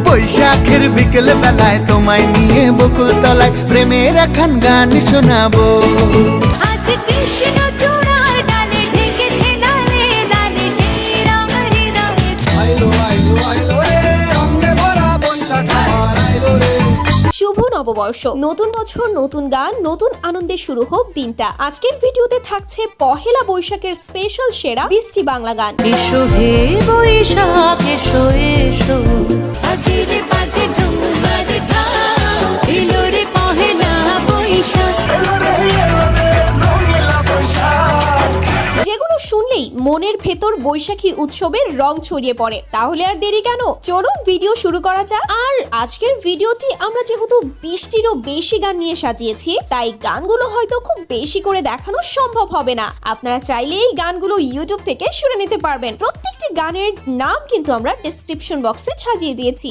বৈশাখের বিকেল বেলায় তোমায় নিয়ে বকুল তলায় প্রেমের একখান গান শোনাবো। আজ কৃষ্ণ চূড়ার ডালে ঢেকেছে লালে লালে সেই রং হৃদয়ে। আইলো আইলো আইলো রে রঙে ভরা বৈশাখ আমার আইলো রে। শুভ নববর্ষ, নতুন বছর, নতুন গান, নতুন আনন্দে শুরু হোক দিনটা। আজকের ভিডিওতে থাকছে পহেলা বৈশাখের স্পেশাল সেরা 20টি বাংলা গান। এসো হে বৈশাখ এসো এসো, বাজে বাজে ঢোল ঢাক, এলো রে পহেলা বৈশাখ। যেগুলো শুনলেই মনের ভেতর বৈশাখী উৎসবের রং ছড়িয়ে পড়ে। তাহলে আর দেরি কেন, চলুন ভিডিও শুরু করা যাক। আর আজকের ভিডিওটি আমরা যেহেতু 20টিরও বেশি গান নিয়ে সাজিয়েছি, তাই গানগুলো হয়তো খুব বেশি করে দেখানো সম্ভব হবে না। আপনারা চাইলে এই গানগুলো ইউটিউব থেকে শুনে নিতে পারবেন। প্রত্যেকটি গানের নাম কিন্তু আমরা ডেসক্রিপশন বক্সে সাজিয়ে দিয়েছি।